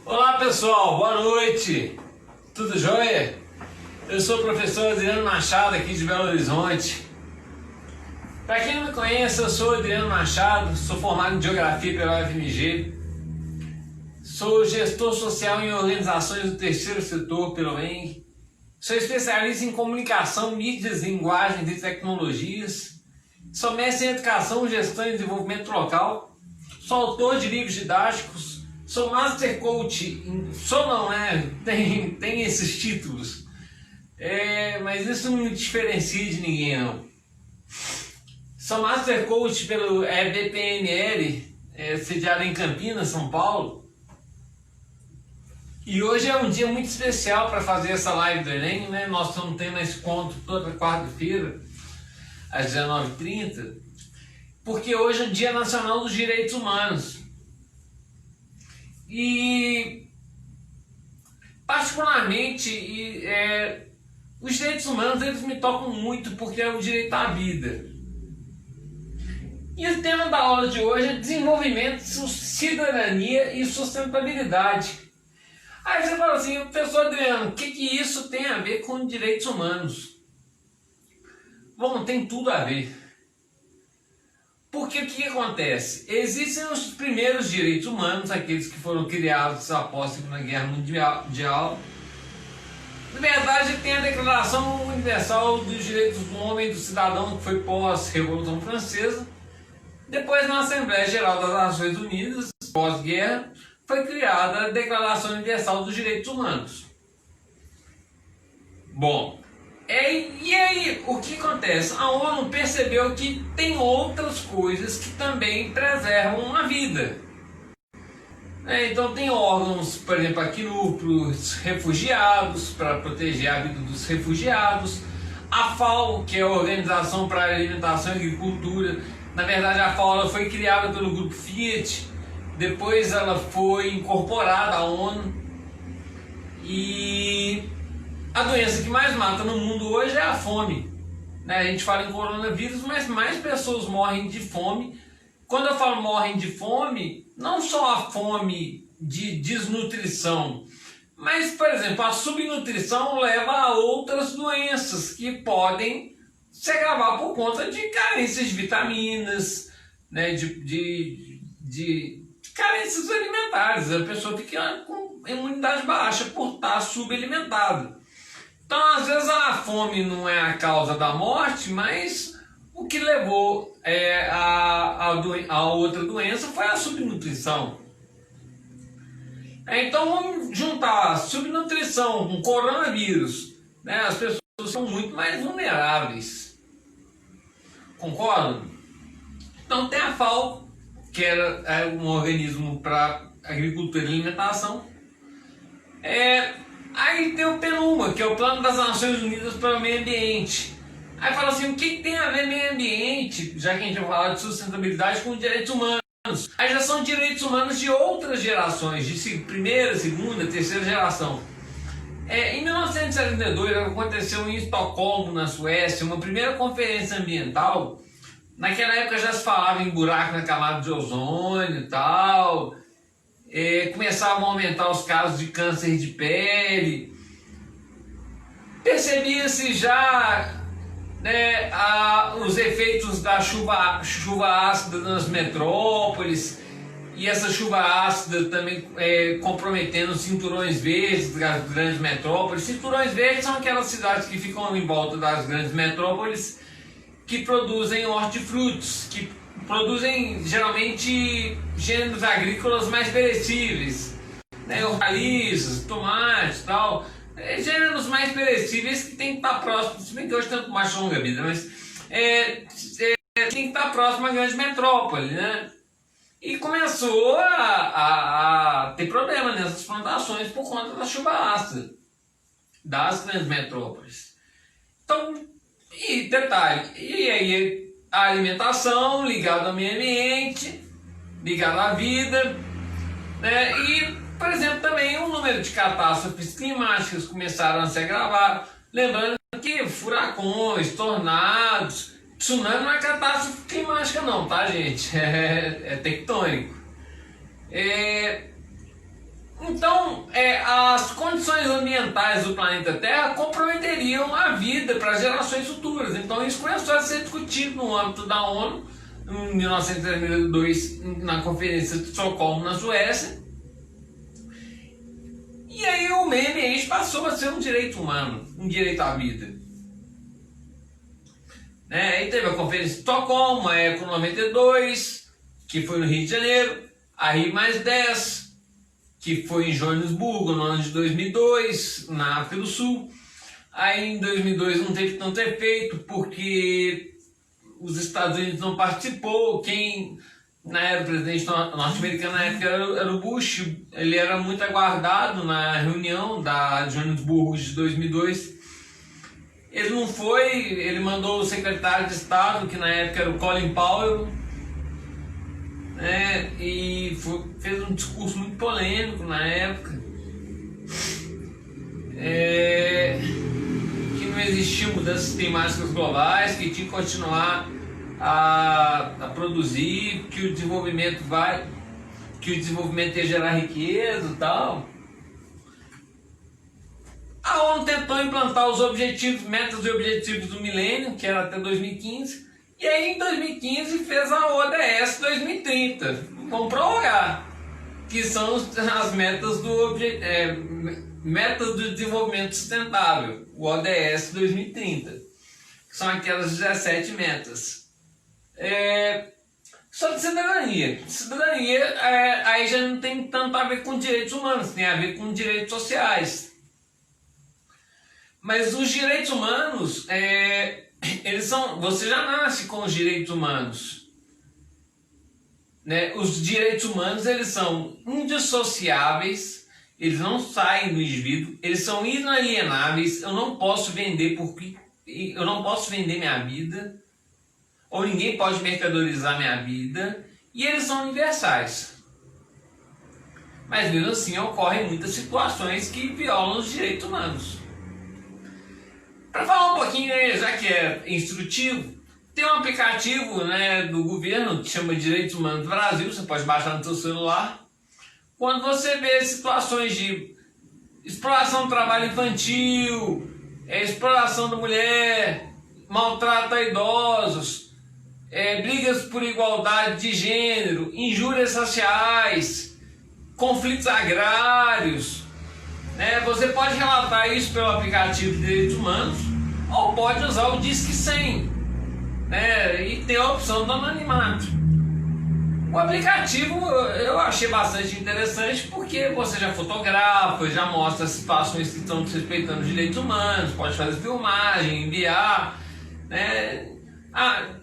Olá pessoal, boa noite, tudo jóia? Eu sou o professor Adriano Machado aqui de Belo Horizonte. Para quem não me conhece, eu sou Adriano Machado, sou formado em Geografia pela UFMG, sou gestor social em organizações do terceiro setor pelo ENG, sou especialista em comunicação, mídias, linguagens e tecnologias, sou mestre em educação, gestão e desenvolvimento local, sou autor de livros didáticos, sou Master Coach, tem esses títulos, mas isso não me diferencia de ninguém não. Sou Master Coach pelo BPNL, sediado em Campinas, São Paulo. E hoje é um dia muito especial para fazer essa live do Enem, né? Nós estamos tendo esse encontro toda quarta-feira, às 19h30, porque hoje é o Dia Nacional dos Direitos Humanos. E, particularmente, os direitos humanos eles me tocam muito porque é o direito à vida. E o tema da aula de hoje é desenvolvimento, cidadania e sustentabilidade. Aí você fala assim, professor Adriano, o que isso tem a ver com direitos humanos? Bom, tem tudo a ver. Porque o que acontece? Existem os primeiros direitos humanos, aqueles que foram criados após a Segunda Guerra Mundial. Na verdade, tem a Declaração Universal dos Direitos do Homem e do Cidadão, que foi pós-Revolução Francesa. Depois, na Assembleia Geral das Nações Unidas, pós-guerra, foi criada a Declaração Universal dos Direitos Humanos. Bom, e aí o que acontece? A ONU percebeu que tem outras coisas que também preservam a vida. Então tem órgãos, por exemplo, aqui para os refugiados, para proteger a vida dos refugiados. A FAO, que é a Organização para a Alimentação e Agricultura, na verdade a FAO ela foi criada pelo Grupo Fiat, depois ela foi incorporada à ONU, e a doença que mais mata no mundo hoje é a fome. A gente fala em coronavírus, mas mais pessoas morrem de fome. Quando eu falo morrem de fome, não só a fome de desnutrição, mas, por exemplo, a subnutrição leva a outras doenças que podem se agravar por conta de carências de vitaminas, de carências alimentares. A pessoa fica com imunidade baixa por estar subalimentada. Então, às vezes, a fome não é a causa da morte, mas o que levou a outra doença foi a subnutrição. Então, vamos juntar subnutrição com coronavírus. As pessoas são muito mais vulneráveis. Concordam? Então, tem a FAO, que é um organismo para agricultura e alimentação. Aí tem o PNUMA, que é o Plano das Nações Unidas para o Meio Ambiente. Aí fala assim, o que tem a ver meio ambiente, já que a gente vai falar de sustentabilidade, com direitos humanos? Aí já são direitos humanos de outras gerações, de primeira, segunda, terceira geração. Em 1972 aconteceu em Estocolmo, na Suécia, uma primeira conferência ambiental. Naquela época já se falava em buraco na camada de ozônio e tal. Começavam a aumentar os casos de câncer de pele. Percebia-se já os efeitos da chuva ácida nas metrópoles, e essa chuva ácida também comprometendo os cinturões verdes das grandes metrópoles. Cinturões verdes são aquelas cidades que ficam em volta das grandes metrópoles, que produzem hortifrutos, que produzem geralmente gêneros agrícolas mais perecíveis, hortaliças, tomates e tal, gêneros mais perecíveis que tem que estar próximos, se bem que hoje tem tomate de longa vida, mas tem que estar próximo à grande metrópole, né? E começou a ter problema nessas plantações por conta da chuva ácida das grandes metrópoles. Então, e detalhe, e aí a alimentação ligada ao meio ambiente, ligada à vida, e, por exemplo, também o número de catástrofes climáticas começaram a se agravar. Lembrando que furacões, tornados, tsunami não é catástrofe climática não, tá, gente? É tectônico. Então, as condições ambientais do planeta Terra comprometeriam a vida para gerações futuras. Então, isso começou a ser discutido no âmbito da ONU, em 1932, na Conferência de Estocolmo, na Suécia. E aí o meio ambiente passou a ser um direito humano, um direito à vida. Aí teve a Conferência de Estocolmo, a Eco 92, que foi no Rio de Janeiro, a Rio+10, que foi em Joanesburgo no ano de 2002, na África do Sul. Aí em 2002 não teve tanto efeito, porque os Estados Unidos não participou. Quem era o presidente norte-americano na época era o Bush. Ele era muito aguardado na reunião da Joanesburgo de 2002. Ele não foi, ele mandou o secretário de Estado, que na época era o Colin Powell, e fez um discurso muito polêmico na época, que não existia mudanças climáticas globais, que tinha que continuar a produzir, que o desenvolvimento ia gerar riqueza e tal. A ONU tentou implantar os metas e objetivos do milênio, que era até 2015, e aí em 2015 fez a ODS 2030, vamos prorrogar, que são as metas metas do desenvolvimento sustentável, o ODS 2030, que são aquelas 17 metas. Sobre cidadania. Cidadania aí já não tem tanto a ver com direitos humanos, tem a ver com direitos sociais. Mas os direitos humanos, você já nasce com os direitos humanos. Os direitos humanos, eles são indissociáveis, eles não saem do indivíduo, eles são inalienáveis. Eu não posso vender minha vida, ou ninguém pode mercadorizar minha vida, e eles são universais. Mas mesmo assim ocorrem muitas situações que violam os direitos humanos. Para falar um pouquinho, já que é instrutivo, tem um aplicativo do governo que chama Direitos Humanos do Brasil, você pode baixar no seu celular. Quando você vê situações de exploração do trabalho infantil, exploração da mulher, maltrato a idosos, brigas por igualdade de gênero, injúrias raciais, conflitos agrários, você pode relatar isso pelo aplicativo de Direitos Humanos ou pode usar o Disque 100, e ter a opção do anonimato. O aplicativo eu achei bastante interessante porque você já fotografa, já mostra as situações que estão desrespeitando os direitos humanos, pode fazer filmagem, enviar,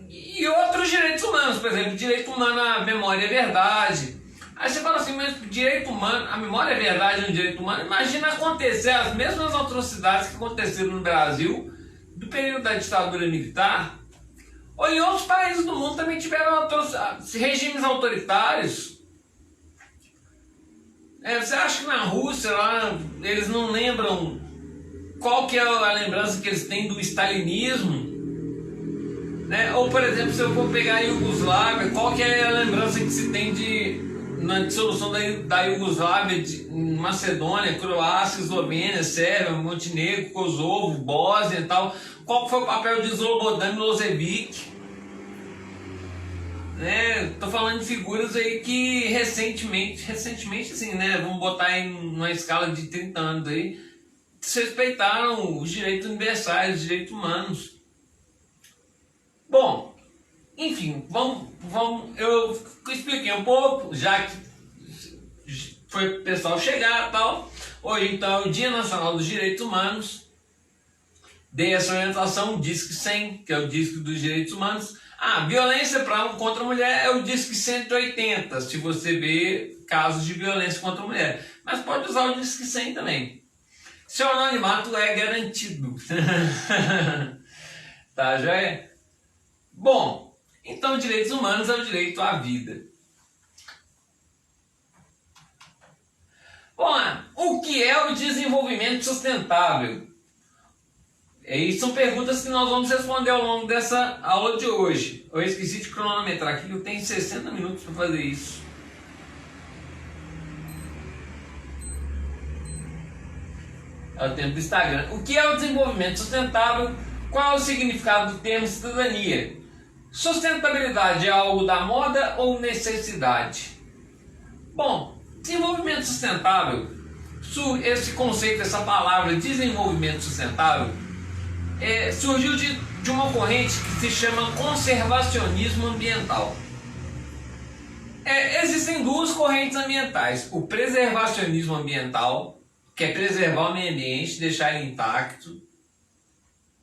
e outros direitos humanos, por exemplo, direito humano à memória e verdade. Aí você fala assim, mas direito humano, a memória é verdade no direito humano? Imagina acontecer as mesmas atrocidades que aconteceram no Brasil do período da ditadura militar, ou em outros países do mundo também tiveram regimes autoritários. Você acha que na Rússia lá, eles não lembram qual que é a lembrança que eles têm do stalinismo? Ou por exemplo, se eu for pegar a Iugoslávia, qual que é a lembrança que se tem na dissolução da Iugoslávia, de Macedônia, Croácia, Eslovênia, Sérvia, Montenegro, Kosovo, Bósnia e tal? Qual foi o papel de Slobodan Milosevic? Tô falando de figuras aí que recentemente assim, vamos botar em uma escala de 30 anos aí, respeitaram os direitos universais, os direitos humanos. Bom, enfim, eu expliquei um pouco, já que foi o pessoal chegar e tal. Hoje então é o Dia Nacional dos Direitos Humanos. Dei essa orientação, o Disque 100, que é o Disque dos Direitos Humanos. Violência contra a mulher é o Disque 180, se você vê casos de violência contra a mulher. Mas pode usar o Disque 100 também. Seu anonimato é garantido. Tá, joia? Bom, então direitos humanos é o direito à vida. Bom, o que é o desenvolvimento sustentável? São perguntas que nós vamos responder ao longo dessa aula de hoje. Eu esqueci de cronometrar aqui, eu tenho 60 minutos para fazer isso. É o tempo do Instagram. O que é o desenvolvimento sustentável? Qual é o significado do termo cidadania? Sustentabilidade é algo da moda ou necessidade? Bom, desenvolvimento sustentável, esse conceito, essa palavra desenvolvimento sustentável, surgiu de uma corrente que se chama conservacionismo ambiental. Existem duas correntes ambientais: o preservacionismo ambiental, que é preservar o meio ambiente, deixar ele intacto,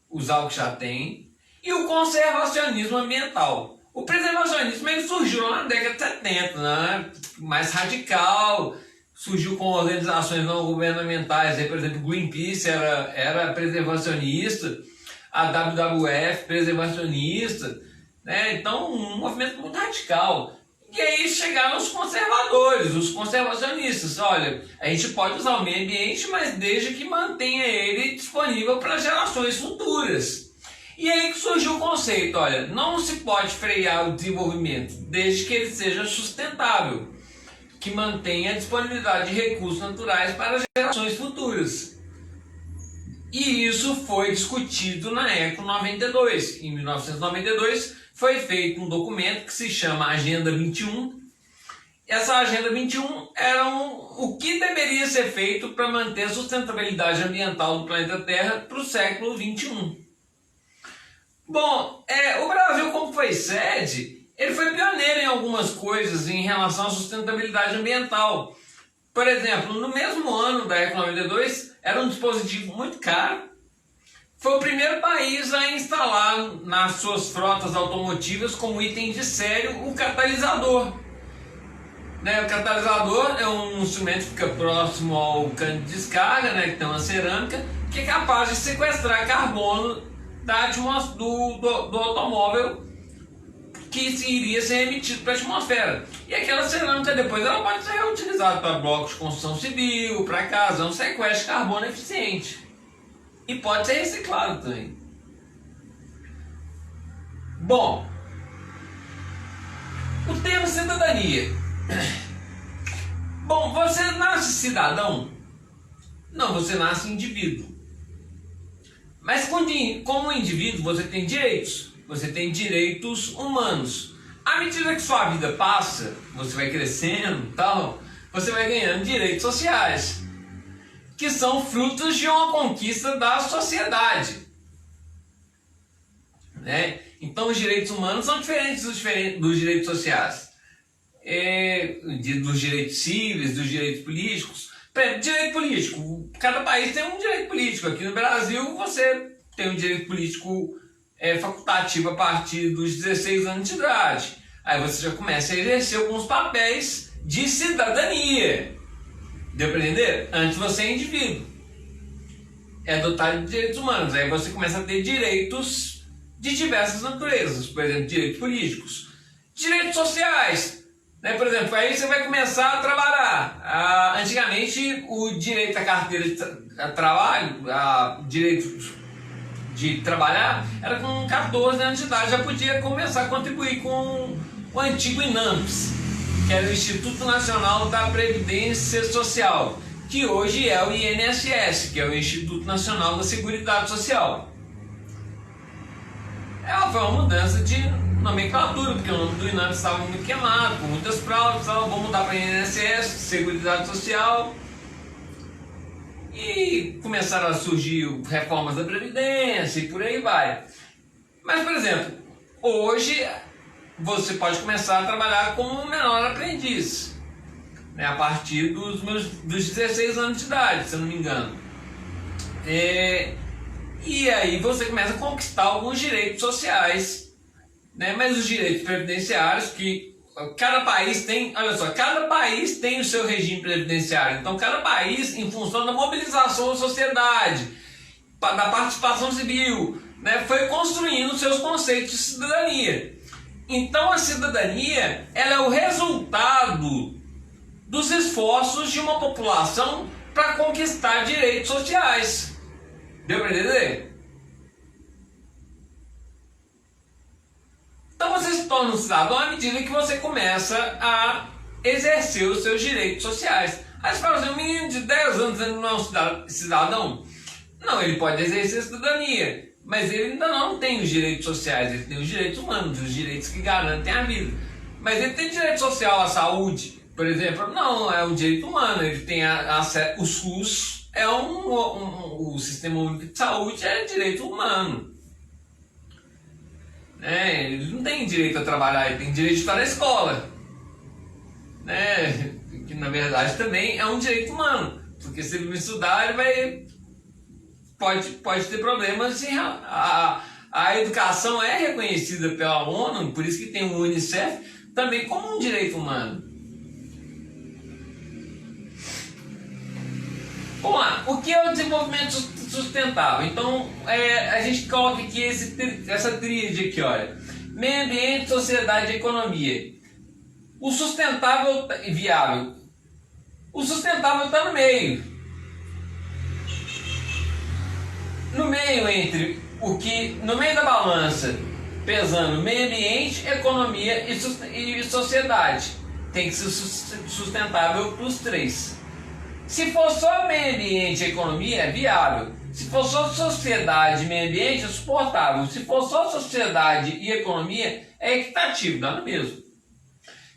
usar o que já tem, e o conservacionismo ambiental. O preservacionismo ele surgiu lá na década de 70, né? Mais radical, surgiu com organizações não governamentais, aí, por exemplo, Greenpeace era preservacionista, a WWF preservacionista, né? Então um movimento muito radical. E aí chegaram os conservadores, os conservacionistas. Olha, a gente pode usar o meio ambiente, mas desde que mantenha ele disponível para gerações futuras. E aí que surgiu o conceito, olha, não se pode frear o desenvolvimento desde que ele seja sustentável, que mantenha a disponibilidade de recursos naturais para gerações futuras. E isso foi discutido na Eco 92. Em 1992 foi feito um documento que se chama Agenda 21. Essa Agenda 21 era o que deveria ser feito para manter a sustentabilidade ambiental do planeta Terra para o século 21. Bom, o Brasil, como foi sede, ele foi pioneiro em algumas coisas em relação à sustentabilidade ambiental. Por exemplo, no mesmo ano da Eco 92, era um dispositivo muito caro. Foi o primeiro país a instalar nas suas frotas automotivas como item de série o catalisador. O catalisador é um instrumento que fica próximo ao cano de descarga, que tem uma cerâmica, que é capaz de sequestrar carbono do automóvel que iria ser emitido para a atmosfera. E aquela cerâmica depois ela pode ser reutilizada para blocos de construção civil, para casa, é um sequestro de carbono eficiente. E pode ser reciclado também. Bom, o termo cidadania. Bom, você nasce cidadão? Não, você nasce indivíduo. Mas como indivíduo você tem direitos humanos. À medida que sua vida passa, você vai crescendo e tal, você vai ganhando direitos sociais, que são frutos de uma conquista da sociedade. Então os direitos humanos são diferentes dos direitos sociais, dos direitos civis, dos direitos políticos. Direito político, cada país tem um direito político. Aqui no Brasil você tem um direito político facultativo a partir dos 16 anos de idade. Aí você já começa a exercer alguns papéis de cidadania. Deu para entender? Antes você é indivíduo, é dotado de direitos humanos. Aí você começa a ter direitos de diversas naturezas, por exemplo, direitos políticos, direitos sociais. Por exemplo, aí você vai começar a trabalhar. Antigamente, o direito à carteira de trabalho, direito de trabalhar, era com 14 anos de idade, já podia começar a contribuir com o antigo INAMPS, que era o Instituto Nacional da Previdência Social, que hoje é o INSS, que é o Instituto Nacional da Seguridade Social. Foi uma mudança de nomenclatura, porque o nome do INAMPS estava muito queimado, com muitas provas, vamos mudar para INSS, Seguridade Social. E começaram a surgir reformas da Previdência e por aí vai. Mas, por exemplo, hoje você pode começar a trabalhar como menor aprendiz, a partir dos 16 anos de idade, se eu não me engano. E aí você começa a conquistar alguns direitos sociais, mas os direitos previdenciários que cada país tem, olha só, cada país tem o seu regime previdenciário. Então cada país, em função da mobilização da sociedade, da participação civil, foi construindo seus conceitos de cidadania. Então a cidadania, ela é o resultado dos esforços de uma população para conquistar direitos sociais. Deu para entender? Então você se torna um cidadão à medida que você começa a exercer os seus direitos sociais. Aí você fala assim, um menino de 10 anos ele não é um cidadão? Não, ele pode exercer a cidadania, mas ele ainda não tem os direitos sociais, ele tem os direitos humanos, os direitos que garantem a vida. Mas ele tem direito social à saúde, por exemplo? Não, é um direito humano, ele tem o SUS, o Sistema Único de Saúde é direito humano. Ele não tem direito a trabalhar, ele tem direito de estar na escola. Que na verdade também é um direito humano, porque se ele não estudar, ele pode ter problemas. A educação é reconhecida pela ONU, por isso que tem o UNICEF, também como um direito humano. Vamos lá, o que é o desenvolvimento sustentável? Então, a gente coloca aqui essa tríade aqui, olha. Meio ambiente, sociedade e economia. O sustentável e viável. O sustentável está no meio. No meio no meio da balança, pesando meio ambiente, economia e sociedade. Tem que ser sustentável para os três. Se for só meio ambiente e economia, é viável. Se for só sociedade e meio ambiente, é suportável. Se for só sociedade e economia, é equitativo, dá no mesmo.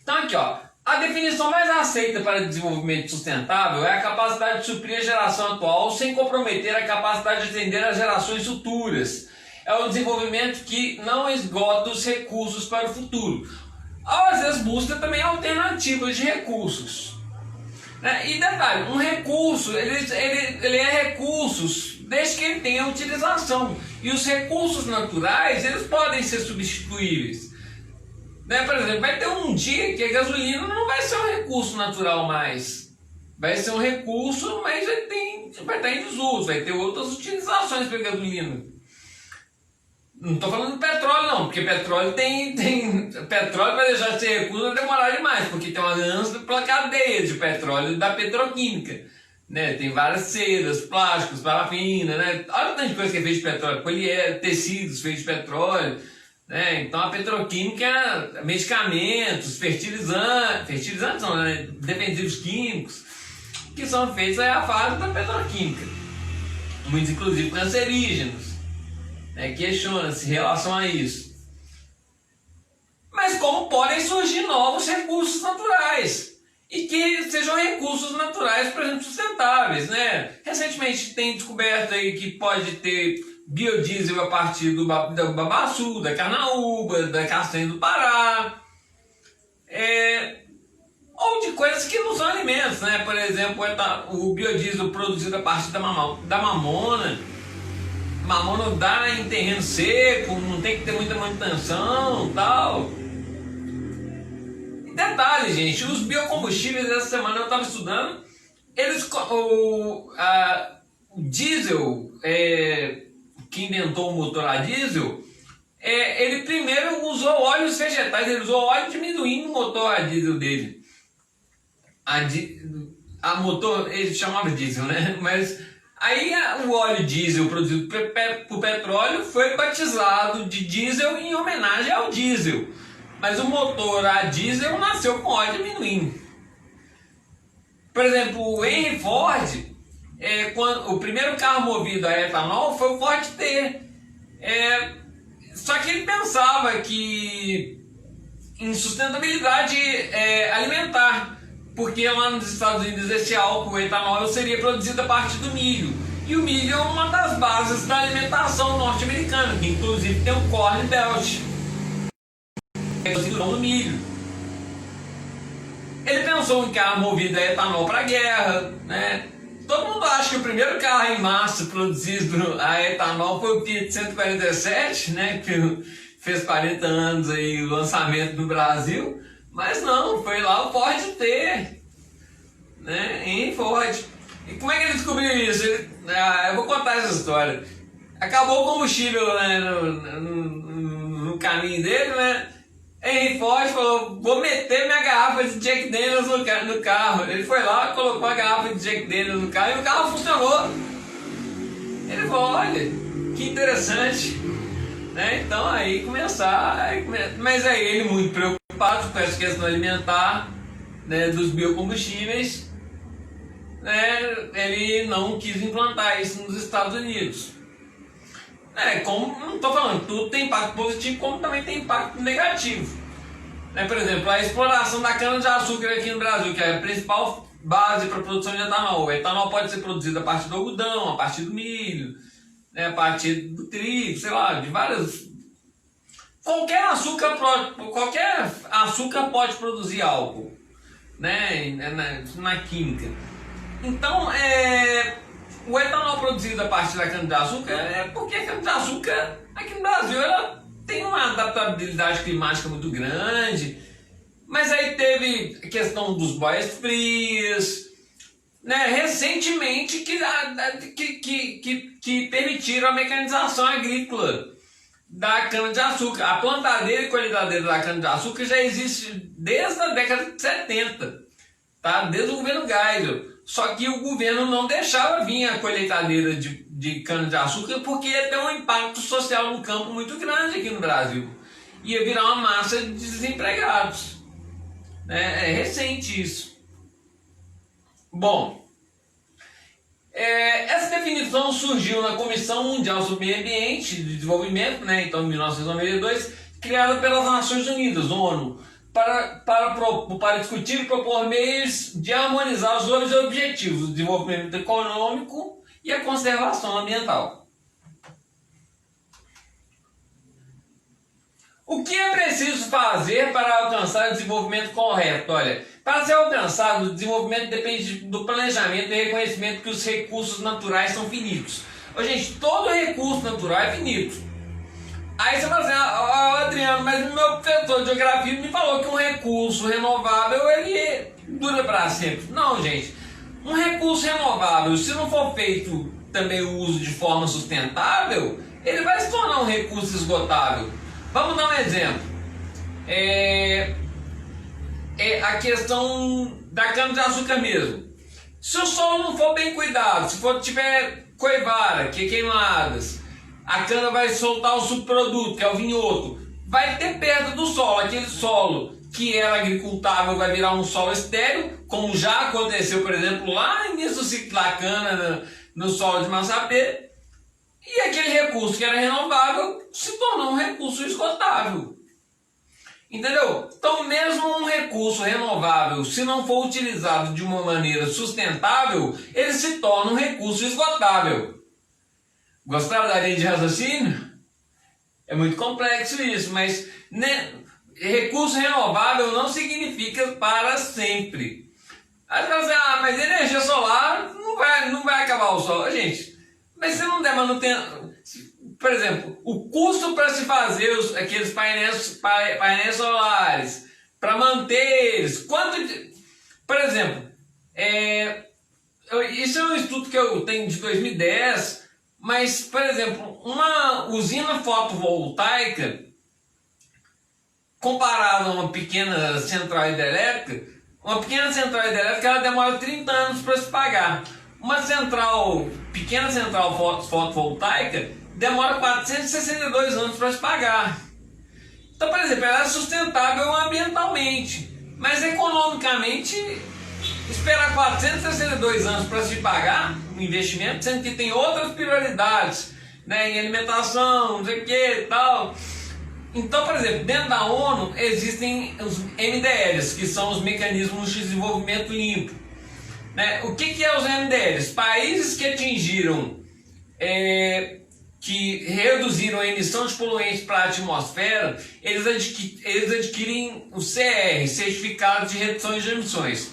Então aqui, ó, a definição mais aceita para desenvolvimento sustentável é a capacidade de suprir a geração atual sem comprometer a capacidade de atender às gerações futuras. É o desenvolvimento que não esgota os recursos para o futuro. Às vezes busca também alternativas de recursos. E detalhe, um recurso, ele é recursos desde que ele tenha utilização. E os recursos naturais, eles podem ser substituíveis. Por exemplo, vai ter um dia que a gasolina não vai ser um recurso natural mais. Vai ser um recurso, mas vai estar em desuso, vai ter outras utilizações para a gasolina. Não estou falando de petróleo não, porque petróleo petróleo para deixar de ser recurso vai demorar demais, porque tem uma ampla cadeia de petróleo da petroquímica. Tem várias ceras, plásticos, parafina, olha o tanto de coisa que é feita de petróleo, poliéster, tecidos feitos de petróleo. Então a petroquímica, medicamentos, fertilizantes não, defensivos químicos, que são feitos a fase da petroquímica, muitos inclusive cancerígenos. Questiona-se em relação a isso. Mas como podem surgir novos recursos naturais e que sejam recursos naturais, por exemplo, sustentáveis, Recentemente tem descoberto aí que pode ter biodiesel a partir do babaçu, da carnaúba, da castanha do Pará, ou de coisas que não são alimentos, Por exemplo, o biodiesel produzido a partir da mamona. Mamona dá em terreno seco, não tem que ter muita manutenção, tal. E detalhe, gente, os biocombustíveis dessa semana eu estava estudando, o diesel, que inventou o motor a diesel, ele primeiro usou óleos vegetais, ele usou óleo de amendoim no motor a diesel dele. A motor, ele chamava diesel, mas aí o óleo diesel produzido por petróleo foi batizado de diesel em homenagem ao diesel. Mas o motor a diesel nasceu com óleo de amendoim. Por exemplo, o Henry Ford, o primeiro carro movido a etanol foi o Ford T. Só que ele pensava em sustentabilidade alimentar, porque lá nos Estados Unidos esse álcool, o etanol, seria produzido a partir do milho. E o milho é uma das bases da alimentação norte-americana, que inclusive tem o Corn Belt, que é o cinturão do milho. Ele pensou em carro movido a etanol para a guerra, Todo mundo acha que o primeiro carro em massa produzido a etanol foi o Fiat 147, que fez 40 anos aí o lançamento no Brasil. Mas não, foi lá o Ford T, em Ford. E como é que ele descobriu isso? Eu vou contar essa história. Acabou o combustível no caminho dele, Henry Ford falou, vou meter minha garrafa de Jack Daniels no carro. Ele foi lá, colocou a garrafa de Jack Daniels no carro e o carro funcionou. Ele falou, olha, que interessante. Então aí mas aí ele muito preocupado com essa questão alimentar, dos biocombustíveis, né, ele não quis implantar isso nos Estados Unidos. Como não estou falando, tudo tem impacto positivo, como também tem impacto negativo. Por exemplo, a exploração da cana-de-açúcar aqui no Brasil, que é a principal base para a produção de etanol. O etanol pode ser produzido a partir do algodão, a partir do milho, a partir do trigo, sei lá, de várias... Qualquer açúcar pode produzir álcool, na química. Então, o etanol produzido a partir da cana-de-açúcar é porque a cana-de-açúcar aqui no Brasil ela tem uma adaptabilidade climática muito grande, mas aí teve a questão dos boias frias, recentemente que permitiram a mecanização agrícola da cana-de-açúcar. A plantadeira e colheitadeira da cana-de-açúcar já existe desde a década de 70, tá? Desde o governo Geisel. Só que o governo não deixava vir a colheitadeira de cana-de-açúcar porque ia ter um impacto social no campo muito grande aqui no Brasil. Ia virar uma massa de desempregados. É recente isso. Bom, essa definição surgiu na Comissão Mundial sobre Meio Ambiente e Desenvolvimento, então em 1992, criada pelas Nações Unidas, ONU, para discutir e propor meios de harmonizar os dois objetivos, o desenvolvimento econômico e a conservação ambiental. O que é preciso fazer para alcançar o desenvolvimento correto? Olha, para ser alcançado, o desenvolvimento depende do planejamento e reconhecimento que os recursos naturais são finitos. Gente, todo recurso natural é finito. Aí você fala assim, Adriano, mas o meu professor de geografia me falou que um recurso renovável ele dura para sempre. Não, gente. Um recurso renovável, se não for feito também o uso de forma sustentável, ele vai se tornar um recurso esgotável. Vamos dar um exemplo. A questão da cana-de-açúcar mesmo. Se o solo não for bem cuidado, se tiver coivara, que é queimadas, a cana vai soltar o subproduto, que é o vinhoto. Vai ter perda do solo. Aquele solo que era agricultável vai virar um solo estéril, como já aconteceu, por exemplo, lá no início do ciclo da cana, no solo de Massapê. E aquele recurso que era renovável se tornou um recurso esgotável. Entendeu? Então, mesmo um recurso renovável, se não for utilizado de uma maneira sustentável, ele se torna um recurso esgotável. Gostaram da linha de raciocínio? É muito complexo isso, mas recurso renovável não significa para sempre. Aí você fala assim, mas energia solar não vai acabar o sol. Gente, mas se não der manutenção, por exemplo, o custo para se fazer aqueles painéis solares, para manter eles, por exemplo, isso é um estudo que eu tenho de 2010, mas, por exemplo, uma usina fotovoltaica, comparada a uma pequena central hidrelétrica, ela demora 30 anos para se pagar. Uma pequena central fotovoltaica demora 462 anos para se pagar. Então, por exemplo, ela é sustentável ambientalmente, mas economicamente, esperar 462 anos para se pagar um investimento, sendo que tem outras prioridades, em alimentação, não sei o que e tal. Então, por exemplo, dentro da ONU existem os MDLs, que são os Mecanismos de Desenvolvimento Limpo. O que é os MDLs? Países que atingiram, que reduziram a emissão de poluentes para a atmosfera, eles adquirem o CR, Certificado de Redução de Emissões.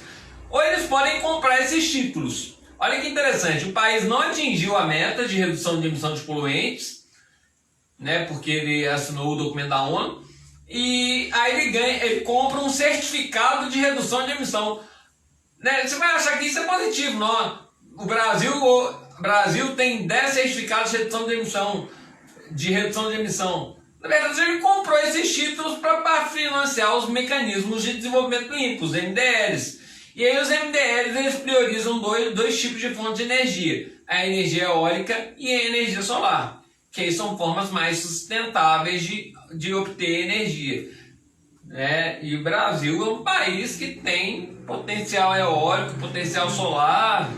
Ou eles podem comprar esses títulos. Olha que interessante, o país não atingiu a meta de redução de emissão de poluentes, porque ele assinou o documento da ONU, e aí ele compra um certificado de redução de emissão. Você vai achar que isso é positivo, não? O Brasil tem 10 certificados de redução de emissão. Na verdade, ele comprou esses títulos para financiar os mecanismos de desenvolvimento limpo, os MDLs. E aí os MDLs eles priorizam dois tipos de fontes de energia, a energia eólica e a energia solar, que aí são formas mais sustentáveis de obter energia. né? E o Brasil é um país que tem potencial eólico, potencial solar,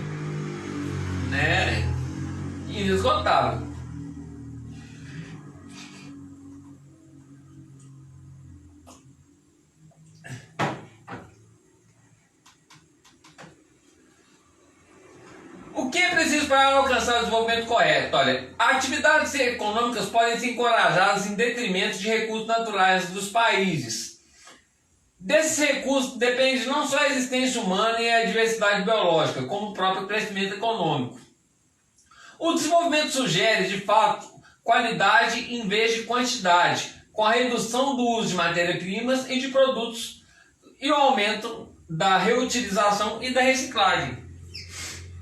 né? Inesgotável. O que é preciso para alcançar o desenvolvimento correto? Olha, atividades econômicas podem ser encorajadas em detrimento de recursos naturais dos países. Desses recursos depende não só a existência humana e a diversidade biológica, como o próprio crescimento econômico. O desenvolvimento sugere, de fato, qualidade em vez de quantidade, com a redução do uso de matérias-primas e de produtos e o aumento da reutilização e da reciclagem.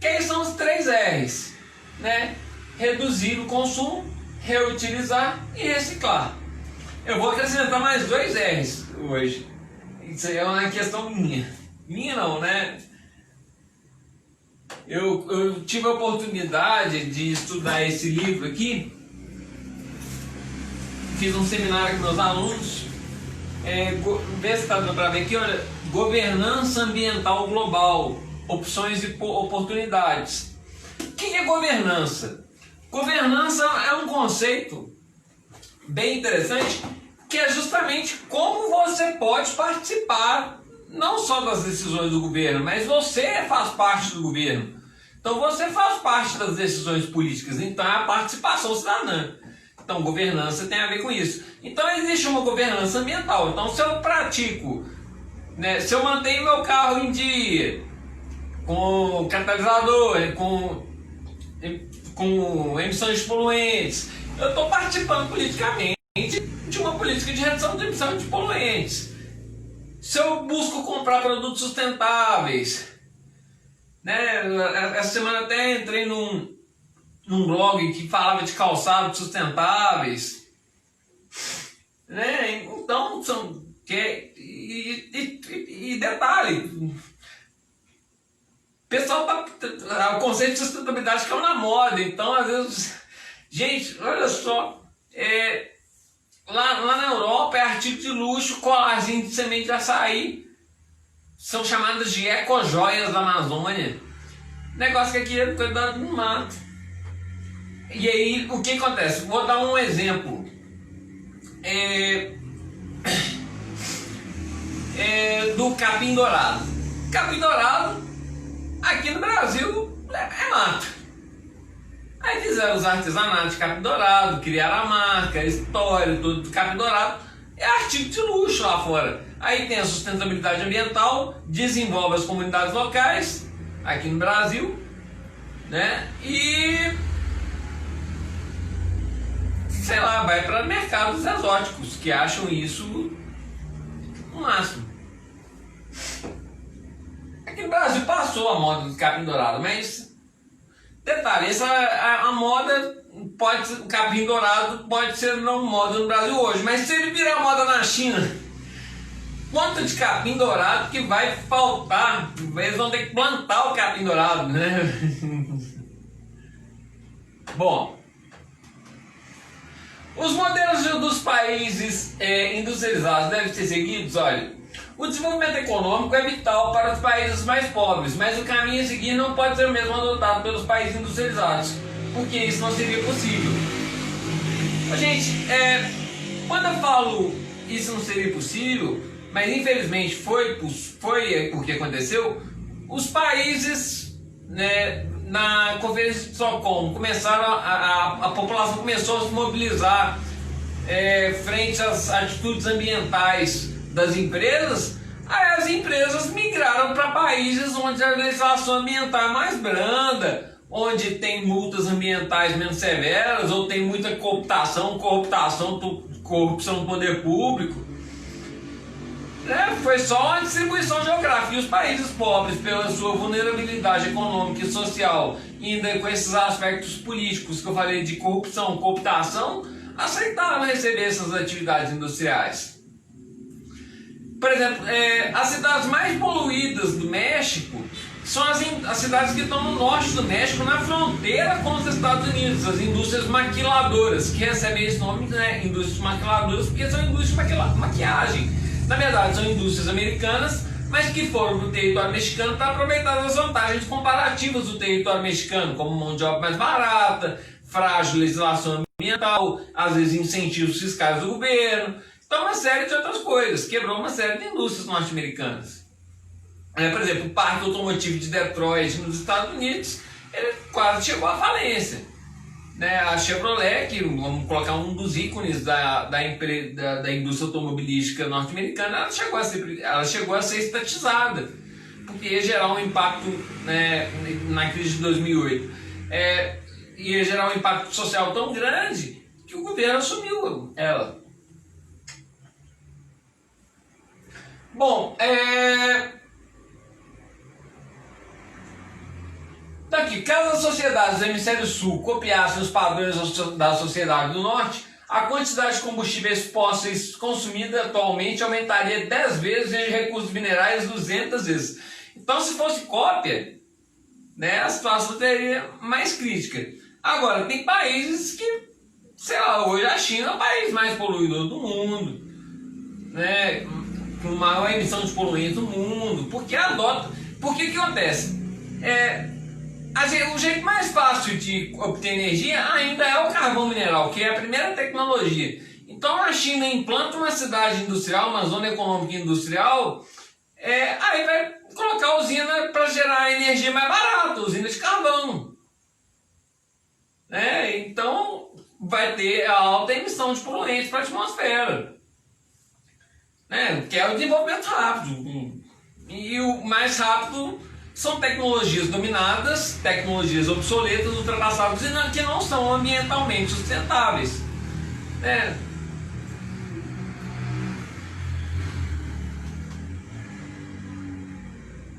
Que são os 3 R's, né? Reduzir o consumo, reutilizar e reciclar. Eu vou acrescentar mais 2 R's hoje. Isso aí é uma questão minha. Minha não, né? Eu tive a oportunidade de estudar esse livro aqui. Fiz um seminário com meus alunos. Vê se está dando para ver aqui, olha. Governança ambiental global. Opções e oportunidades. O que é governança? Governança é um conceito bem interessante, que é justamente como você pode participar não só das decisões do governo, mas você faz parte do governo. Então você faz parte das decisões políticas, então é a participação cidadã. Então governança tem a ver com isso. Então existe uma governança ambiental. Então se eu pratico, né, se eu mantenho meu carro em dia, com catalisador, com emissões de poluentes, eu estou participando politicamente de uma política de redução de emissão de poluentes. Se eu busco comprar produtos sustentáveis, né? Essa semana até entrei num blog que falava de calçados sustentáveis, né? Então, e detalhe, pessoal o conceito de sustentabilidade caiu na moda, então às vezes, gente, olha só, lá na Europa é artigo de luxo, colarzinho de semente de açaí, são chamadas de ecojoias da Amazônia, negócio que aqui é cuidado no mato. E aí o que acontece? Vou dar um exemplo. Do capim dourado. Capim dourado aqui no Brasil é mato. Aí fizeram os artesanatos de capim dourado, criaram a marca, a história, tudo do capim dourado. É artigo de luxo lá fora. Aí tem a sustentabilidade ambiental, desenvolve as comunidades locais, aqui no Brasil, né? E, sei lá, vai para mercados exóticos, que acham isso o máximo. Aqui no Brasil passou a moda do capim dourado, mas detalhe, a moda o capim dourado pode ser não moda no Brasil hoje, mas se ele virar moda na China, quanto de capim dourado que vai faltar? Eles vão ter que plantar o capim dourado, né? Bom, os modelos dos países industrializados devem ser seguidos. Olha, o desenvolvimento econômico é vital para os países mais pobres, mas o caminho a seguir não pode ser o mesmo adotado pelos países industrializados, porque isso não seria possível. Gente, quando eu falo isso não seria possível, mas infelizmente foi o que aconteceu, os países, né, na Conferência de Estocolmo começaram, a população começou a se mobilizar frente às atitudes ambientais das empresas. Aí as empresas migraram para países onde a legislação ambiental é mais branda, onde tem multas ambientais menos severas, ou tem muita corrupção do poder público. Foi só uma distribuição geográfica. E os países pobres, pela sua vulnerabilidade econômica e social, ainda com esses aspectos políticos que eu falei de corrupção, cooptação, aceitaram receber essas atividades industriais. Por exemplo, as cidades mais poluídas do México são as cidades que estão no norte do México, na fronteira com os Estados Unidos, as indústrias maquiladoras, que recebem esse nome, né, indústrias maquiladoras, porque são indústrias de maquiagem. Na verdade, são indústrias americanas, mas que foram para o território mexicano para aproveitar as vantagens comparativas do território mexicano, como mão de obra mais barata, frágil legislação ambiental, às vezes incentivos fiscais do governo. Então, uma série de outras coisas. Quebrou uma série de indústrias norte-americanas. Por exemplo, o parque automotivo de Detroit, nos Estados Unidos, ele quase chegou à falência. A Chevrolet, que vamos colocar um dos ícones da indústria automobilística norte-americana, ela chegou a ser estatizada, porque ia gerar um impacto, na crise de 2008. Ia gerar um impacto social tão grande que o governo assumiu ela. Bom, daqui, caso as sociedades do hemisfério sul copiassem os padrões da sociedade do norte, a quantidade de combustíveis fósseis consumida atualmente aumentaria 10 vezes e de recursos minerais 200 vezes. Então, se fosse cópia, a situação seria mais crítica. Agora, tem países que, sei lá, hoje a China é o país mais poluidor do mundo, com maior emissão de poluentes do mundo, porque adota. Porque o que acontece? O jeito mais fácil de obter energia ainda é o carvão mineral, que é a primeira tecnologia. Então a China implanta uma cidade industrial, uma zona econômica industrial, aí vai colocar usina para gerar energia mais barata, usina de carvão. Então vai ter a alta emissão de poluentes para a atmosfera. Que é o desenvolvimento rápido. E o mais rápido são tecnologias dominadas, tecnologias obsoletas, ultrapassadas e que não são ambientalmente sustentáveis.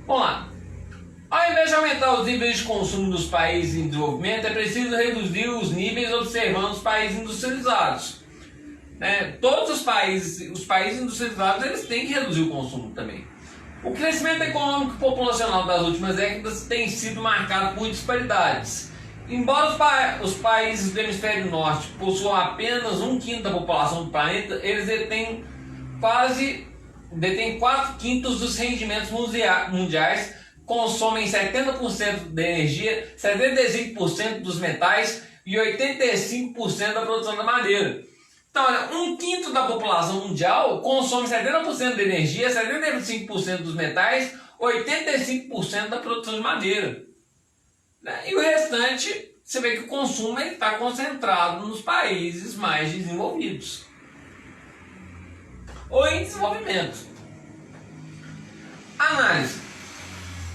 Vamos lá. Ao invés de aumentar os níveis de consumo dos países em desenvolvimento, é preciso reduzir os níveis observando os países industrializados. Todos os países industrializados, eles têm que reduzir o consumo também. O crescimento econômico e populacional das últimas décadas tem sido marcado por disparidades. Embora os países do hemisfério norte possuam apenas 1/5 da população do planeta, eles detêm 4/5 dos rendimentos mundiais, consomem 70% da energia, 75% dos metais e 85% da produção da madeira. Então, olha, 1/5 da população mundial consome 70% da energia, 75% dos metais, 85% da produção de madeira. E o restante, você vê que o consumo está concentrado nos países mais desenvolvidos ou em desenvolvimento. Análise.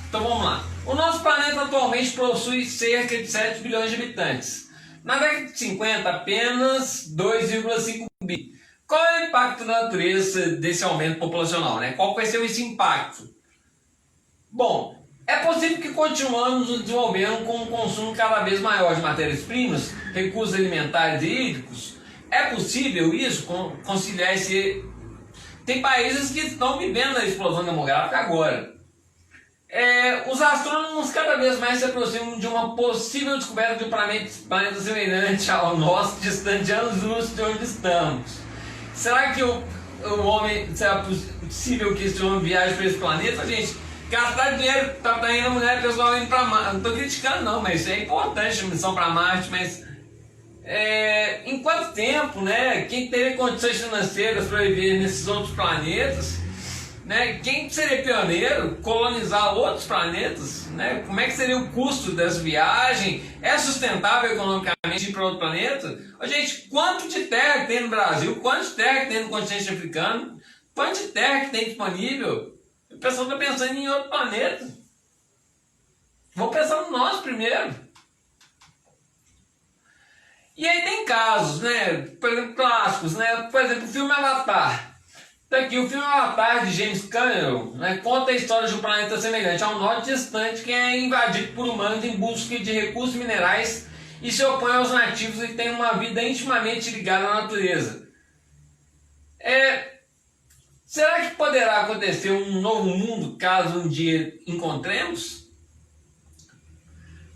Então vamos lá. O nosso planeta atualmente possui cerca de 7 bilhões de habitantes. Na década de 50, apenas 2,5 bi. Qual é o impacto da natureza desse aumento populacional? Qual vai ser esse impacto? Bom, é possível que continuamos nos desenvolvendo com um consumo cada vez maior de matérias-primas, recursos alimentares e hídricos. É possível isso, conciliar esse... Tem países que estão vivendo a explosão demográfica agora. Os astrônomos cada vez mais se aproximam de uma possível descoberta de um planeta semelhante ao nosso, distante anos-luz de onde estamos. Será que será possível que esse homem viaje para esse planeta? Gente, gastar dinheiro, tá indo a mulher pessoal indo para Marte. Não estou criticando não, mas isso é importante, a missão para Marte, mas em quanto tempo, quem teria condições financeiras para viver nesses outros planetas? Quem seria pioneiro, colonizar outros planetas, como é que seria o custo dessa viagem? É sustentável economicamente ir para outro planeta? Gente, quanto de terra que tem no Brasil? Quanto de terra que tem no continente africano? Quanto de terra que tem disponível? O pessoal está pensando em outro planeta. Vamos pensar no nosso primeiro. E aí tem casos, por exemplo, clássicos, por exemplo, o filme Avatar. Daqui, o filme Avatar de James Cameron conta a história de um planeta semelhante ao norte distante que é invadido por humanos em busca de recursos minerais e se opõe aos nativos e tem uma vida intimamente ligada à natureza. Será que poderá acontecer um novo mundo caso um dia encontremos?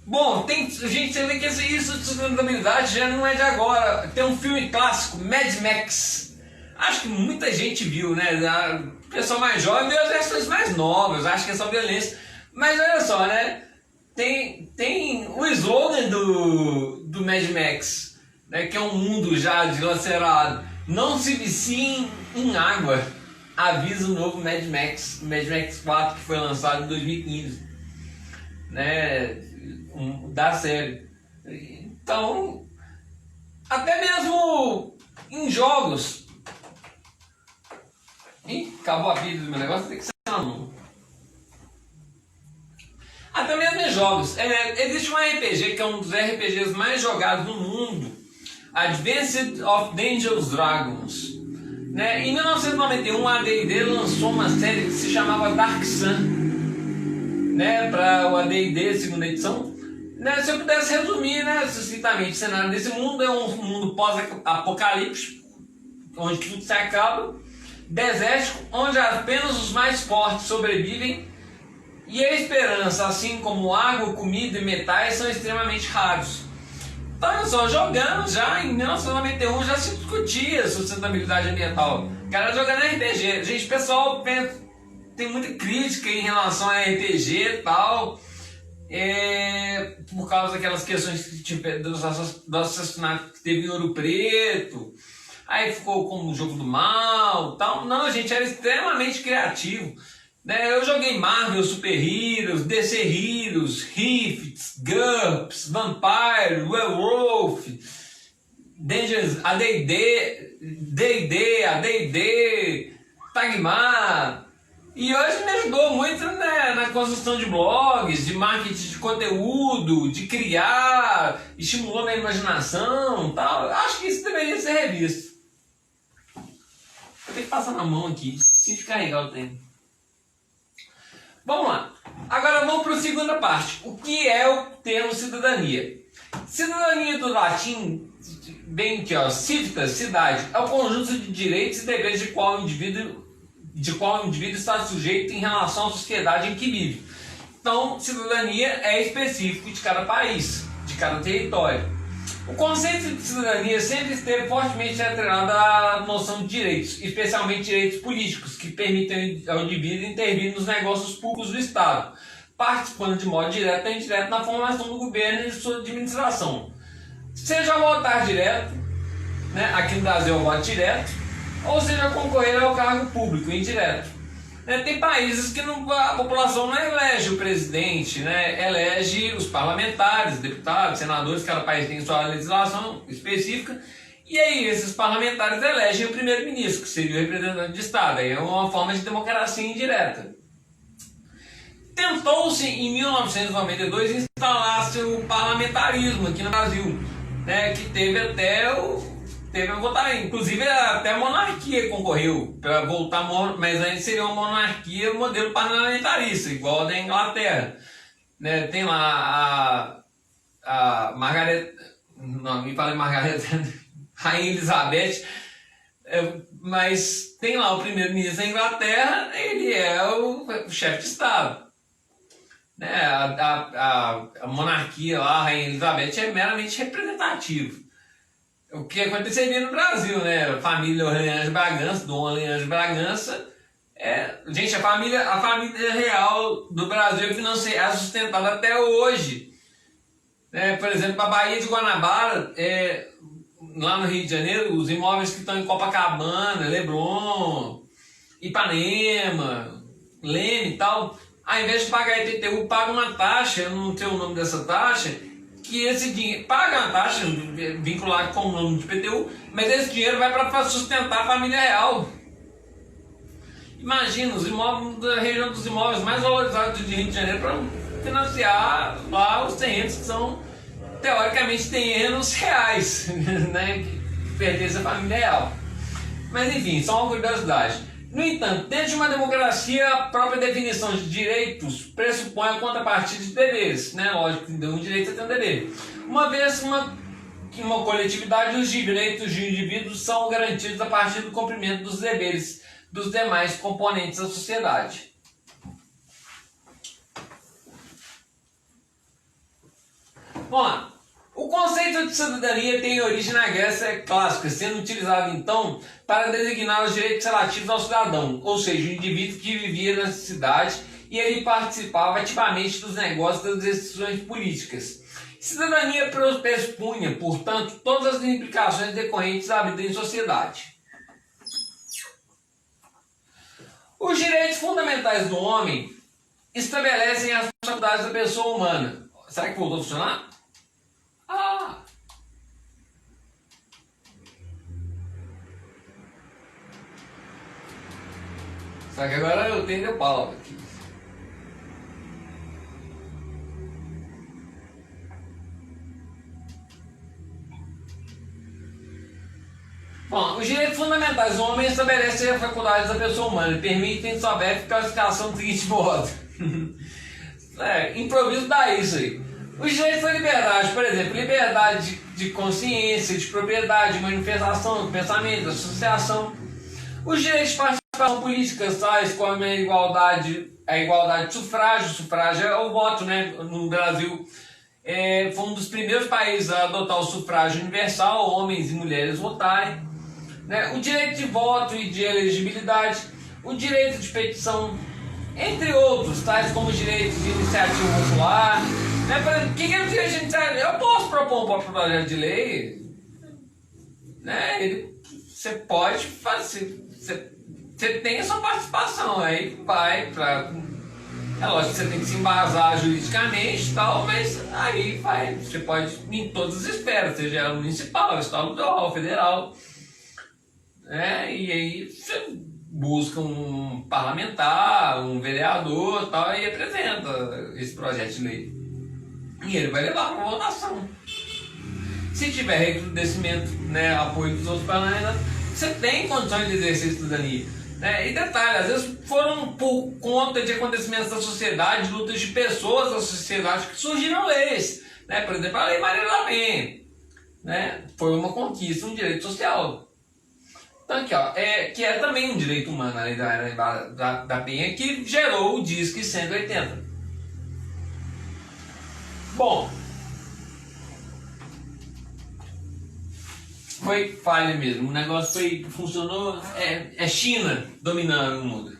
Bom, gente, você vê que isso de sustentabilidade já não é de agora. Tem um filme clássico, Mad Max. Acho que muita gente viu, né? O pessoal mais jovem viu as versões mais novas, acho que é só violência. Mas olha só, né? Tem o slogan do Mad Max, né? Que é um mundo já dilacerado. Não se viciem em água. Avisa o novo Mad Max 4, que foi lançado em 2015, né? Da série. Então, até mesmo em jogos. Ih, acabou a vida do meu negócio, tem que ser não. Até mesmo em jogos. Existe um RPG que é um dos RPGs mais jogados no mundo, Advanced of Dangerous Dragons. Né? Em 1991 a AD&D lançou uma série que se chamava Dark Sun, né? Para o AD&D segunda edição. Né? Se eu pudesse resumir, né, sucintamente, o cenário desse mundo é um mundo pós-apocalíptico, onde tudo se acaba, desértico, onde apenas os mais fortes sobrevivem, e a esperança, assim como água, comida e metais, são extremamente raros. Então, olha só, jogando já em 1991 já se discutia sustentabilidade ambiental. O cara jogando RPG. Gente, o pessoal tem muita crítica em relação a RPG e tal, por causa daquelas questões tipo, do assassinato que teve em Ouro Preto. Aí ficou como o jogo do mal tal. Não, gente, era extremamente criativo. Né? Eu joguei Marvel Super Heroes, DC Heroes, Rifts, GURPS, Vampire, Werewolf, Dangerous, AD&D, Tagmar. E hoje me ajudou muito, né, na construção de blogs, de marketing de conteúdo, de criar, estimulou minha imaginação tal. Acho que isso deveria ser revisto. Eu tenho que passar na mão aqui, sem carregar o tempo. Vamos lá. Agora vamos para a segunda parte. O que é o termo cidadania? Cidadania do latim, bem aqui, ó, civitas, cidade, é o conjunto de direitos e deveres de qual o indivíduo está sujeito em relação à sociedade em que vive. Então, cidadania é específico de cada país, de cada território. O conceito de cidadania sempre esteve fortemente atrelado à noção de direitos, especialmente direitos políticos, que permitem ao indivíduo intervir nos negócios públicos do Estado, participando de modo direto ou indireto na formação do governo e de sua administração. Seja votar direto, né, aqui no Brasil é o voto direto, ou seja concorrer ao cargo público indireto. Tem países que a população não elege o presidente, né? Elege os parlamentares, deputados, senadores, cada país tem sua legislação específica, e aí esses parlamentares elegem o primeiro-ministro, que seria o representante de Estado. Aí é uma forma de democracia indireta. Tentou-se em 1992 instalar-se o parlamentarismo aqui no Brasil, né? Que teve a votar, inclusive até a monarquia concorreu para voltar, mas ainda seria uma monarquia modelo parlamentarista, igual a da Inglaterra. Né? Tem lá a Margaret, não me falei Margaret, Rainha Elizabeth, mas tem lá o primeiro-ministro da Inglaterra, ele é o chefe de Estado. Né? A monarquia lá, a Rainha Elizabeth, é meramente representativa. O que aconteceria no Brasil, né? A família Orleans de Bragança, Dom Orleans de Bragança, gente, a família real do Brasil é sustentada até hoje. Por exemplo, a Baía de Guanabara, lá no Rio de Janeiro, os imóveis que estão em Copacabana, Leblon, Ipanema, Leme e tal, ao invés de pagar IPTU, paga uma taxa, eu não sei o nome dessa taxa, que esse dinheiro paga uma taxa vinculada com o nome de IPTU, mas esse dinheiro vai para sustentar a família real. Imagina, os imóveis da região dos imóveis mais valorizados do Rio de Janeiro para financiar lá os terrenos que são, teoricamente, terrenos reais, né, que pertencem à família real. Mas enfim, só uma curiosidade. No entanto, dentro de uma democracia, a própria definição de direitos pressupõe a contrapartida de deveres. Né? Lógico que um direito tem um dever. Uma vez que uma coletividade, os direitos de indivíduos são garantidos a partir do cumprimento dos deveres dos demais componentes da sociedade. Vamos lá. O conceito de cidadania tem origem na Grécia clássica, sendo utilizado então para designar os direitos relativos ao cidadão, ou seja, o indivíduo que vivia na cidade e ele participava ativamente dos negócios das decisões políticas. Cidadania pressupunha, portanto, todas as implicações decorrentes da vida em sociedade. Os direitos fundamentais do homem estabelecem as faculdades da pessoa humana. Será que voltou a funcionar? Ah! Só que agora eu tenho de pau aqui. Bom, os direitos fundamentais do homem estabelecem as faculdades da pessoa humana e permitem sua breve classificação do seguinte modo. Improviso dá isso aí. Os direitos da liberdade, por exemplo, liberdade de consciência, de propriedade, de manifestação, de pensamento, de associação. Os direitos de participação política, tais como a igualdade de sufrágio. O sufrágio é o voto, né? No Brasil foi um dos primeiros países a adotar o sufrágio universal, homens e mulheres votarem. Né? O direito de voto e de elegibilidade, o direito de petição, entre outros, tais como o direito de iniciativa popular. Né? O que é o direito de iniciativa? Eu posso propor um próprio projeto de lei, né? Você pode fazer, você tem a sua participação, aí vai para. É lógico que você tem que se embasar juridicamente e tal, mas aí vai, você pode em todas as esferas, seja ela municipal, estadual, federal. Né? E aí você busca um parlamentar, um vereador tal, e apresenta esse projeto de lei. E ele vai levar para votação. Se tiver recrudescimento, né, apoio dos outros parlamentares, você tem condições de exercer cidadania. Né? E detalhe, às vezes foram por conta de acontecimentos da sociedade, lutas de pessoas da sociedade que surgiram leis. Né? Por exemplo, a Lei Maria da Penha. Né? Foi uma conquista, um direito social. Então aqui, ó, que é também um direito humano, a Lei da Penha, que gerou o DISC 180. Bom, foi falha mesmo, o negócio funcionou, é China dominando o mundo.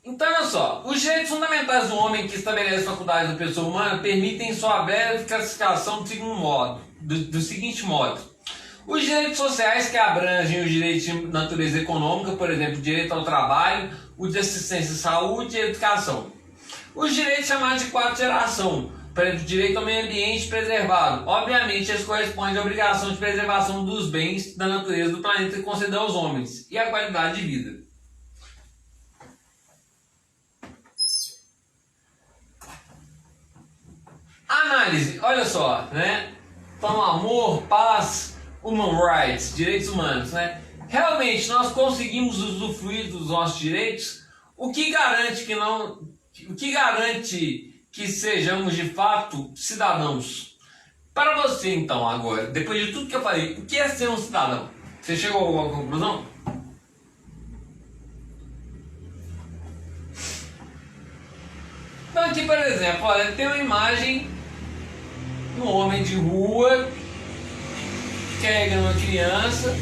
Então, olha só, os direitos fundamentais do homem que estabelece a faculdade da pessoa humana permitem sua breve classificação do seguinte modo. Os direitos sociais que abrangem os direitos de natureza econômica, por exemplo, o direito ao trabalho, o de assistência à saúde e à educação. Os direitos chamados de quarta geração, por exemplo, direito ao meio ambiente preservado. Obviamente, eles correspondem à obrigação de preservação dos bens da natureza do planeta que concedeu aos homens e à qualidade de vida. Análise, olha só, né? Então, amor, paz, human rights, direitos humanos, né? Realmente nós conseguimos usufruir dos nossos direitos? O que garante que sejamos de fato cidadãos? Para você então agora, depois de tudo que eu falei, o que é ser um cidadão? Você chegou a alguma conclusão? Então aqui, por exemplo, olha, tem uma imagem de um homem de rua carregando uma criança,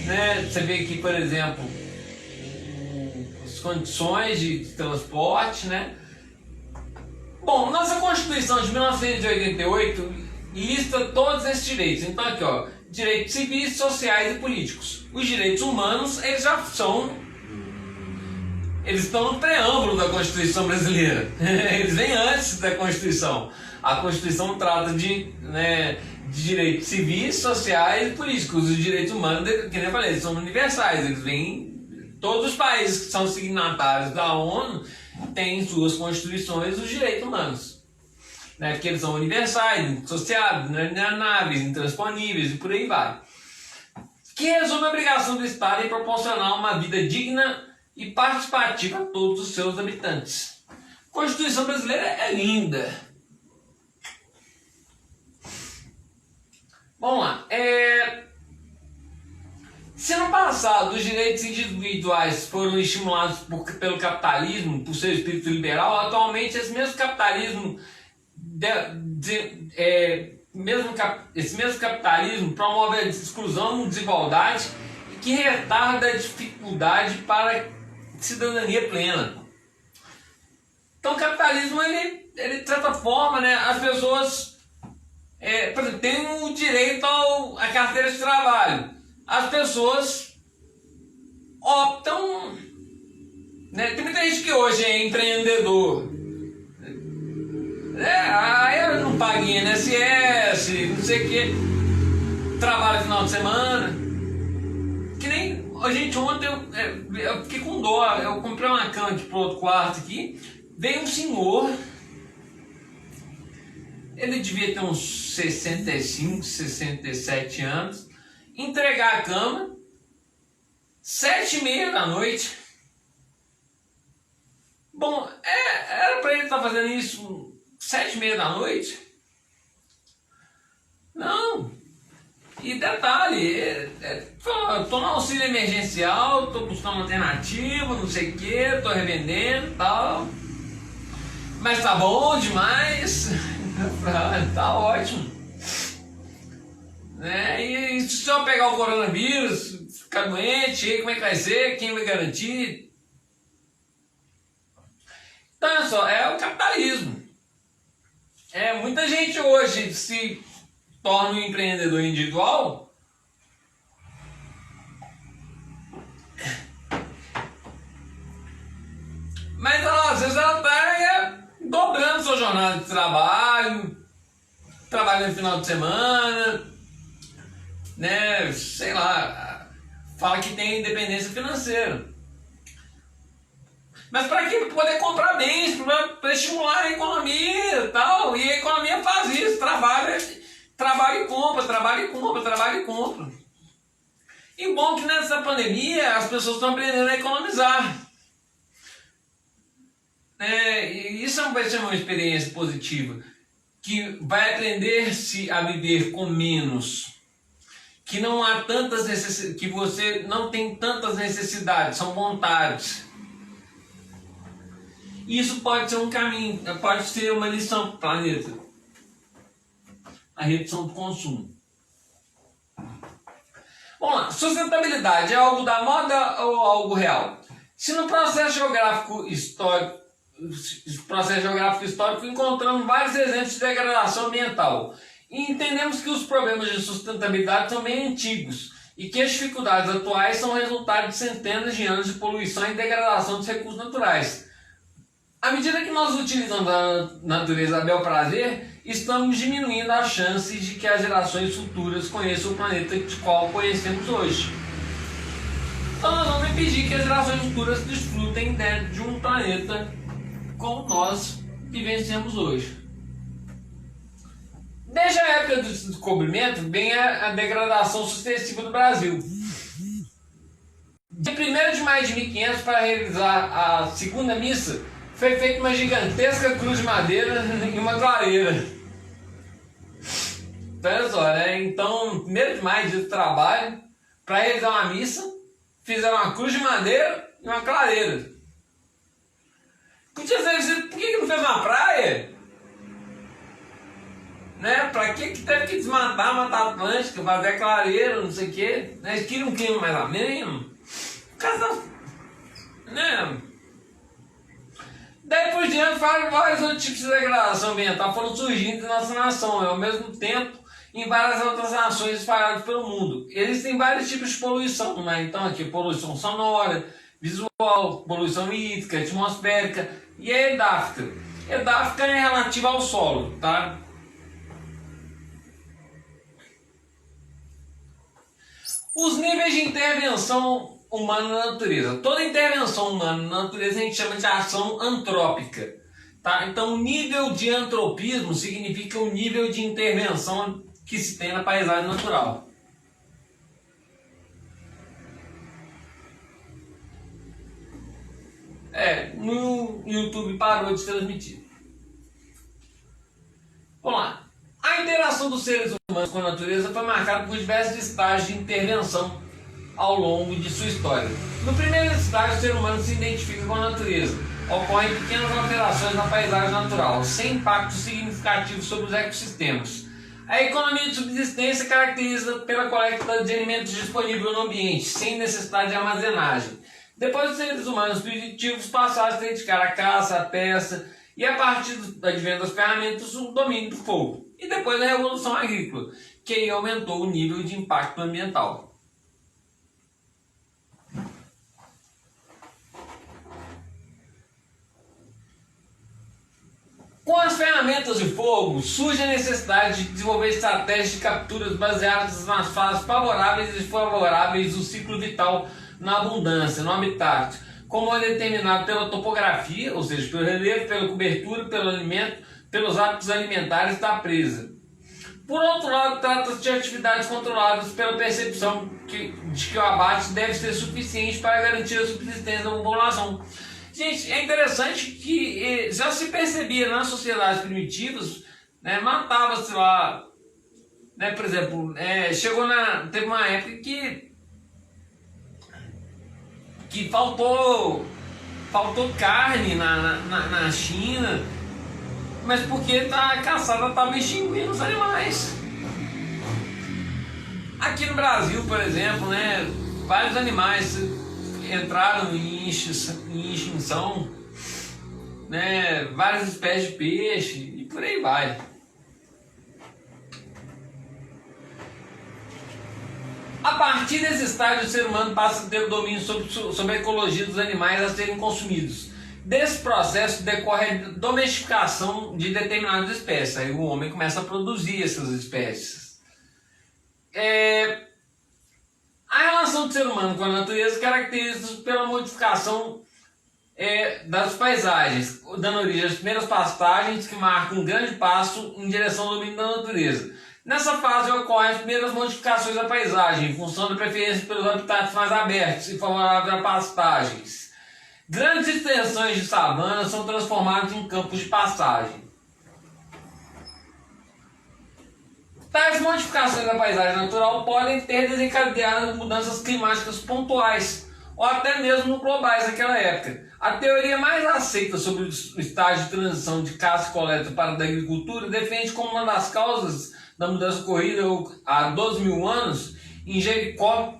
né? Você vê aqui, por exemplo, as condições de transporte, né? Bom, nossa Constituição de 1988 lista todos esses direitos. Então aqui, ó, direitos civis, sociais e políticos. Os direitos humanos, eles estão no preâmbulo da Constituição brasileira. Eles vêm antes da Constituição. A Constituição trata de direitos civis, sociais e políticos. Os direitos humanos, que nem eu falei, eles são universais. Eles vêm. Todos os países que são signatários da ONU têm em suas constituições os direitos humanos. Né? Porque eles são universais, indissociáveis, inalienáveis, intransponíveis e por aí vai. Que resume a obrigação do Estado em proporcionar uma vida digna e participativa a todos os seus habitantes. A Constituição brasileira é linda. Vamos lá. Se no passado os direitos individuais foram estimulados pelo capitalismo, por seu espírito liberal, atualmente esse mesmo capitalismo, esse mesmo capitalismo promove a exclusão, desigualdade e que retarda a dificuldade para a cidadania plena. Então o capitalismo, ele de certa forma, né, as pessoas por exemplo, têm o direito à carteira de trabalho. As pessoas optam, né? Tem muita gente que hoje é empreendedor, aí ela não paga INSS, não sei o que, trabalha final de semana, que nem a gente ontem, eu fiquei com dó, eu comprei uma cama aqui pro outro quarto aqui, veio um senhor, ele devia ter uns 65, 67 anos, entregar a cama 7h30 da noite. Bom, era para ele estar fazendo isso 7h30 da noite? Não. E detalhe, tô no auxílio emergencial, tô buscando uma alternativa, não sei o que, tô revendendo e tal. Mas tá bom demais. Tá ótimo. E se eu pegar o coronavírus, ficar doente, aí como é que vai ser? Quem vai garantir? Então é só, é o capitalismo. Muita gente hoje se torna um empreendedor individual mas às vezes ela está dobrando sua jornada de trabalho, trabalhando no final de semana, né? Sei lá, fala que tem independência financeira. Mas para quê? Para poder comprar bens, para estimular a economia e tal. E a economia faz isso, trabalha e compra, trabalha e compra, trabalha e compra. E bom que nessa pandemia as pessoas estão aprendendo a economizar. E isso vai ser uma experiência positiva, que vai aprender-se a viver com menos, que não há tantas necessidades, que você não tem tantas necessidades, são vontades. Isso pode ser um caminho, pode ser uma lição para o planeta. A redução do consumo. Vamos lá, sustentabilidade é algo da moda ou algo real? Se no processo geográfico histórico encontramos vários exemplos de degradação ambiental e entendemos que os problemas de sustentabilidade são bem antigos e que as dificuldades atuais são resultado de centenas de anos de poluição e degradação dos recursos naturais. À medida que nós utilizamos a natureza a bel prazer, estamos diminuindo as chances de que as gerações futuras conheçam o planeta de qual conhecemos hoje. Então nós vamos impedir que as gerações futuras desfrutem dentro de um planeta como nós vivenciamos hoje. Desde a época do descobrimento vem a degradação sucessiva do Brasil. Dia 1º de maio de 1500, para realizar a segunda missa, foi feita uma gigantesca cruz de madeira e uma clareira. Então, olha só, né? Então, 1º de maio, dia do trabalho, para realizar uma missa, fizeram uma cruz de madeira e uma clareira. Podia ser, por que não fez uma praia? Né? Pra que teve que desmatar, matar a Atlântica, fazer a clareira, não sei o quê? Eles queriam um clima mais ameno. Né? Daí por diante, vários outros tipos de degradação ambiental foram surgindo em nossa nação, ao mesmo tempo em várias outras nações espalhadas pelo mundo. Existem vários tipos de poluição, né? Então aqui poluição sonora, visual, poluição hídrica, atmosférica e a edáfica. Edáfica é relativa ao solo, tá? Os níveis de intervenção humana na natureza. Toda intervenção humana na natureza a gente chama de ação antrópica. Tá? Então, o nível de antropismo significa o nível de intervenção que se tem na paisagem natural. No YouTube parou de transmitir. Vamos lá. A interação dos seres humanos com a natureza foi marcada por diversos estágios de intervenção ao longo de sua história. No primeiro estágio, o ser humano se identifica com a natureza. Ocorrem pequenas alterações na paisagem natural, sem impacto significativo sobre os ecossistemas. A economia de subsistência caracteriza pela coleta de alimentos disponível no ambiente, sem necessidade de armazenagem. Depois, os seres humanos primitivos passaram a se dedicar à caça, à pesca e, a partir do advento das ferramentas, o domínio do fogo. E depois a Revolução Agrícola, que aí aumentou o nível de impacto ambiental. Com as ferramentas de fogo, surge a necessidade de desenvolver estratégias de capturas baseadas nas fases favoráveis e desfavoráveis do ciclo vital na abundância, no habitat, como é determinado pela topografia, ou seja, pelo relevo, pela cobertura, pelo alimento, pelos hábitos alimentares da presa. Por outro lado, trata-se de atividades controladas pela percepção de que o abate deve ser suficiente para garantir a subsistência da população. Gente, é interessante que já se percebia nas sociedades primitivas, né, matava-se lá, né, por exemplo, teve uma época que faltou carne na China, mas porque a caçada estava extinguindo os animais. Aqui no Brasil, por exemplo, né, vários animais entraram em extinção, né, várias espécies de peixe e por aí vai. A partir desse estágio, o ser humano passa a ter o domínio sobre a ecologia dos animais a serem consumidos. Desse processo decorre a domesticação de determinadas espécies. Aí o homem começa a produzir essas espécies. A relação do ser humano com a natureza caracteriza-se pela modificação das paisagens, dando origem às primeiras pastagens que marcam um grande passo em direção ao domínio da natureza. Nessa fase ocorrem as primeiras modificações da paisagem, em função da preferência pelos habitats mais abertos e favoráveis a pastagens. Grandes extensões de savana são transformadas em campos de pastagem. Tais modificações da paisagem natural podem ter desencadeado mudanças climáticas pontuais, ou até mesmo globais naquela época. A teoria mais aceita sobre o estágio de transição de caça e coleta para a agricultura defende como uma das causas da mudança ocorrida há 12 mil anos em Jericó.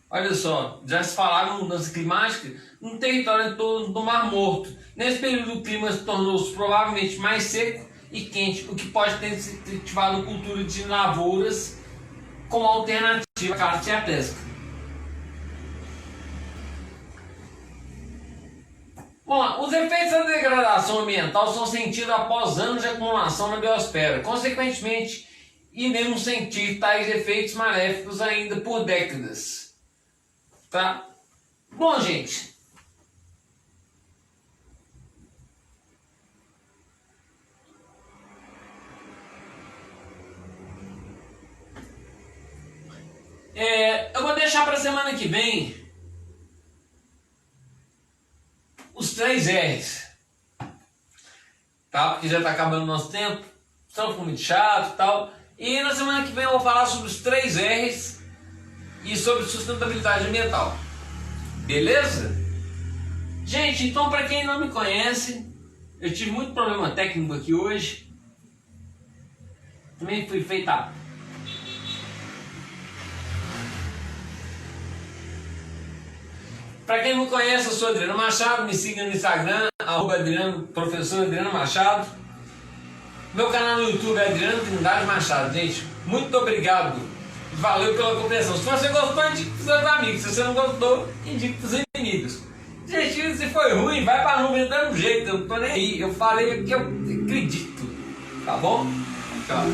Olha só, já se falava em mudança climática no território em torno do Mar Morto. Nesse período o clima se tornou provavelmente mais seco e quente, o que pode ter incentivado a cultura de lavouras como alternativa à caça e à pesca. Bom, os efeitos da degradação ambiental são sentidos após anos de acumulação na biosfera. Consequentemente, iremos sentir tais efeitos maléficos ainda por décadas. Tá? Bom, gente. Eu vou deixar para a semana que vem os 3 R's, tá? Porque já está acabando o nosso tempo, senão ficou muito chato e tal. E na semana que vem eu vou falar sobre os 3 R's e sobre sustentabilidade ambiental. Beleza? Gente, então para quem não me conhece, eu tive muito problema técnico aqui hoje. Também fui feita. Para quem não me conhece, eu sou Adriano Machado, me siga no Instagram, professor Adriano Machado. Meu canal no YouTube é Adriano Trindade Machado. Gente, muito obrigado, valeu pela compreensão. Se você gostou, indique para os seus amigos. Se você não gostou, indique para os inimigos. Gente, se foi ruim, vai para a nuvem do mesmo jeito, eu não tô nem aí. Eu falei porque eu acredito, tá bom? Tchau.